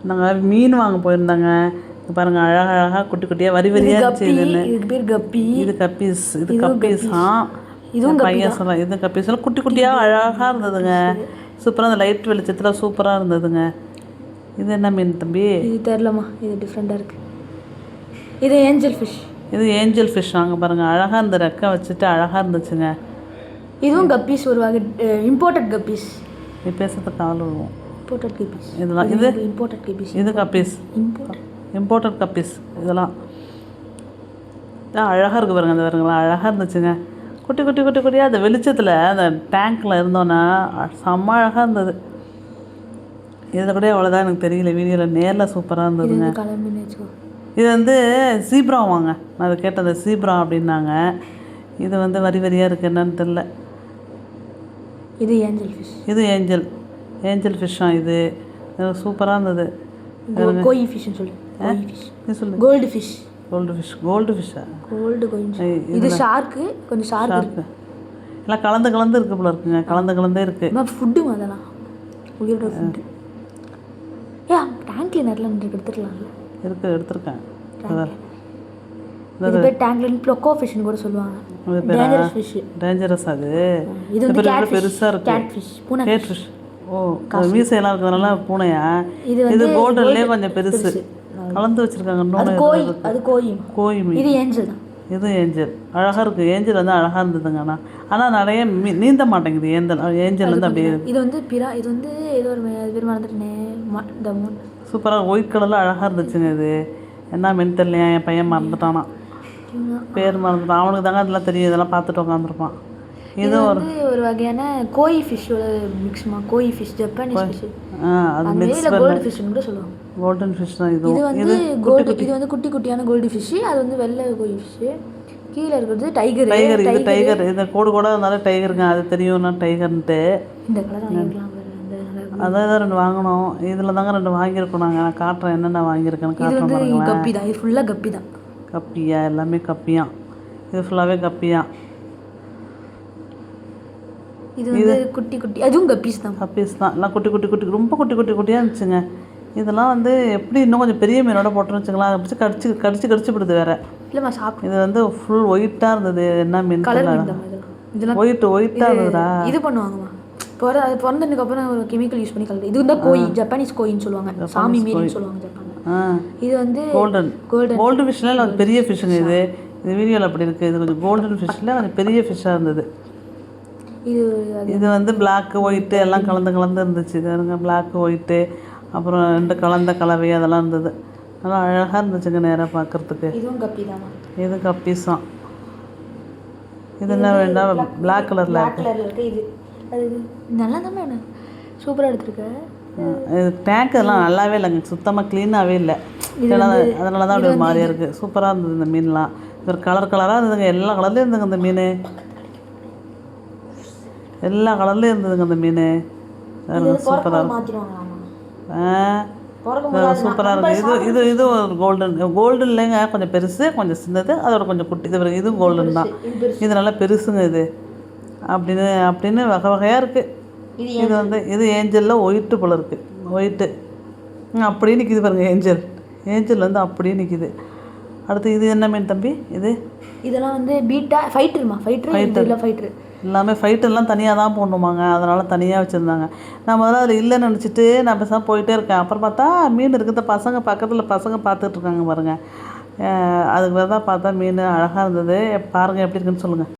நாங்கள் மீன் வாங்க போயிருந்தாங்க. இங்கே பாருங்கள், அழகழகாக குட்டி குட்டியாக வரி வரியாக இருந்துச்சு. இதுக்கு பேர் கப்பி. இது கப்பீஸ். இது கப்பீஸாம். இதுவும் பையன் சொல்ல இது கப்பீஸ் எல்லாம் குட்டி குட்டியாக அழகாக இருந்ததுங்க. சூப்பராக அந்த லைட் வெளிச்சத்தில் சூப்பராக இருந்ததுங்க. இது என்ன மீன் தம்பி? இது தெரிலம்மா, இது டிஃப்ரெண்ட்டாக இருக்குது. இது ஏஞ்சல் ஃபிஷ். இது ஏஞ்சல் ஃபிஷ். அங்கே பாருங்கள், அழகாக இந்த ரெக்கை வச்சுட்டு அழகாக இருந்துச்சுங்க. இதுவும் கப்பீஸ், ஒரு வகை இம்போர்ட்டட் கப்பீஸ். இது பேசுறதுக்கு கால் விடுவோம். இம்போர்ட்டட் கப்பீஸ் இதெல்லாம். இது இம்போர்ட்டட் கப்பீஸ். இது கப்பீஸ், இம்போர்ட்டட் கப்பீஸ். இதெல்லாம் அழகாக இருக்குது பாருங்கள். அந்த பாருங்களா அழகாக இருந்துச்சுங்க. குட்டி குட்டி குட்டி குட்டியாக அந்த வெளிச்சத்தில் அந்த டேங்க்கில் இருந்தோன்னா செம்ம அழகாக இருந்தது. இதில் கூட அவ்வளோதான் எனக்கு தெரியல, வீடியோவில் நேரில் சூப்பராக இருந்ததுங்க. இது வந்து சீப்ரா வாங்க, நான் அதை கேட்டேன், அந்த சீப்ரா அப்படின்னாங்க. இது வந்து வரி வரியாக இருக்குது, என்னன்னு தெரில. இது ஏஞ்சல் ஃபிஷ். இது ஏஞ்சல் ஃபிஷ்ஷா? இது சூப்பராக இருந்தது. கோயி ஃபிஷ்னு சொல்லு. நீ சொல்லு. Gold fish. கோல்டு ஃபிஷ்ஷா? Gold coins. இது ஷார்க்கு, கொஞ்சம் ஷார்க்கு. எல்லாம் கலந்து இருக்குது போல இருக்குங்க. கலந்தே இருக்குது. ஃபுட்டு அதெல்லாம் உயிரோட ஃபுட்டு. டேங்க் கிளீனர்லாம் எடுத்துக்கலாம்ல? எடுத்திருக்கேன். இது பேர் டேங்க் கிளீனர், ப்ளொக்கோ ஃபிஷ்னு கூட சொல்லுவாங்க. Dangerous fish. டேஞ்சரஸ் அது. இது வந்து பெருசாக இருக்குது. Gate fish. பூனை கேட் ஃபிஷ். ஓ, மீசையெல்லாம் இருக்கிறதுனால பூனையா? இது கோல்டன்லேயே கொஞ்சம் பெருசு கலந்து வச்சுருக்காங்க. அது கோயி மீன். இது ஏஞ்சல் தான். இது ஏஞ்சல் அழகாக இருக்குது. ஏஞ்சல் வந்து அழகாக இருந்ததுங்க. ஆனால் நிறைய நீந்த மாட்டேங்குது ஏஞ்சல் வந்து அப்படியே. இது வந்து இது வந்து ஏதோ ஒரு பேர் மறந்துட்டேனே. சூப்பராக ஒயிட் கலரில் அழகாக இருந்துச்சுங்க. இது என்ன மீன் தெரியலையா, என் பையன் மறந்துட்டானா, பேர் மறந்துட்டான். அவனுக்கு தாங்க அதெல்லாம் தெரியும், இதெல்லாம் பார்த்துட்டு உட்காந்துருப்பான். இது ஒரு வகையான கோயி ஃபிஷ்ஷோட மிக்ஸ்மா. கோயி ஃபிஷ் ஜப்பானீஸ் ஃபிஷ். அது மிக்ஸ் கோல்டு ஃபிஷ்னு கூட சொல்லுவாங்க. கோல்டன் ஃபிஷ் தான் இது. வந்து கோல்டு. இது வந்து குட்டி குட்டியான கோல்டு ஃபிஷ். அது வந்து வெள்ளை கோயி ஃபிஷ். கீழே இருக்கிறது டைகர். இது டைகர். இந்த கோடு இருந்தாலும் டைகருங்க, அது தெரியும் நான் டைகர்ன்ட்டு. இந்த கலர் வாங்கிக்கலாம். அதான் ரெண்டு வாங்கணும். இதில் தாங்க ரெண்டு வாங்கியிருக்கோம் நாங்கள். நான் காட்டுறேன் என்னென்ன வாங்கியிருக்கேன்னு காட்டுறேன். இது கப்பி தான். இது ஃபுல்லாக கப்பி தான். கப்பியா? எல்லாமே கப்பியா? இது ஃபுல்லாகவே கப்பியா? இது வந்து குட்டி குட்டி, அதுவும் கப்பீஸ் தான். எல்லாம் குட்டி குட்டி குட்டி, ரொம்ப குட்டி குட்டி குட்டியாக இருந்துச்சுங்க. இதெல்லாம் வந்து எப்படி இன்னும் கொஞ்சம் பெரிய மீனோட போட்டோன்னு வச்சுங்களா, அதை கடிச்சு விடுது வேறு. இல்லைம்மா சாப்பிட்டு. இது வந்து ஃபுல் ஒயிட்டாக இருந்தது. என்ன மீன்? இதெல்லாம் ஒயிட்டாக இருந்ததா? இது பண்ணுவாங்கம்மா, அது பிறந்ததுக்கு அப்புறம் ஒரு கெமிக்கல் யூஸ் பண்ணி கலந்து. இது வந்து கோயி, ஜப்பானீஸ் கோயின்னு சொல்லுவாங்க. சாமி மீன் சொல்லுவாங்க ஜப்பானில். இது வந்து கோல்டன் ஃபிஷ்ல பெரிய ஃபிஷ்ஷுங்க. இது வீடியோவில் அப்படி இருக்குது. இது கொஞ்சம் கோல்டன் ஃபிஷ்ஷில் கொஞ்சம் பெரிய ஃபிஷ்ஷாக இருந்தது. இது வந்து பிளாக்கு ஒயிட்டு எல்லாம் கலந்து இருந்துச்சு. இது பிளாக்கு ஒயிட்டு அப்புறம் ரெண்டு கலந்த கலவை அதெல்லாம் இருந்தது. நல்லா அழகாக இருந்துச்சுங்க நேராக பார்க்குறதுக்கு. இது கப்பீஸ் தான். இது என்ன வேண்டாம், பிளாக் கலரில் இருக்குது. இது நல்லா தான் வேணும். சூப்பராக எடுத்துருக்கு. இது டேங்க் எல்லாம் நல்லாவே இல்லைங்க, சுத்தமாக க்ளீனாகவே இல்லை. அதனால தான் அப்படி ஒரு மாதிரியாக இருக்குது. சூப்பராக இருந்தது இந்த மீன்லாம். ஒரு கலராக இருந்ததுங்க. எல்லா கலர்லேயும் இருந்ததுங்க இந்த மீன். எல்லா கலர்லேயும் இருந்ததுங்க அந்த மீன். சூப்பராக சூப்பராக இருக்குது. இது ஒரு கோல்டன் இல்லைங்க, கொஞ்சம் பெருசு கொஞ்சம் சின்னது, அதோட கொஞ்சம் குட்டி. இதுவும் கோல்டன் தான். இது நல்லா பெருசுங்க. இது அப்படின்னு வகை வகையாக இருக்குது. இது வந்து இது ஏஞ்சலில் ஒயிட்டு போல் இருக்குது. ஒயிட்டு அப்படியே நிற்கிது பாருங்கள். ஏஞ்சல் வந்து அப்படியே நிற்கிது. அடுத்து இது என்ன மீன் தம்பி? இதெல்லாம் வந்து பீட்டா ஃபைட்டர். எல்லாமே ஃபைட்டெல்லாம் தனியாக தான் போடணுமாங்க, அதனால் தனியாக வச்சுருந்தாங்க. நான் முதல்ல அதில் இல்லைன்னு நினச்சிட்டு நான் பேசாமல் போயிட்டே இருக்கேன். அப்புறம் பார்த்தா மீன் இருக்கிறத பக்கத்தில் பசங்க பார்த்துட்ருக்காங்க பாருங்கள். அதுக்கு தான் பார்த்தா மீன் அழகாக இருந்தது. பாருங்கள் எப்படி இருக்குன்னு சொல்லுங்கள்.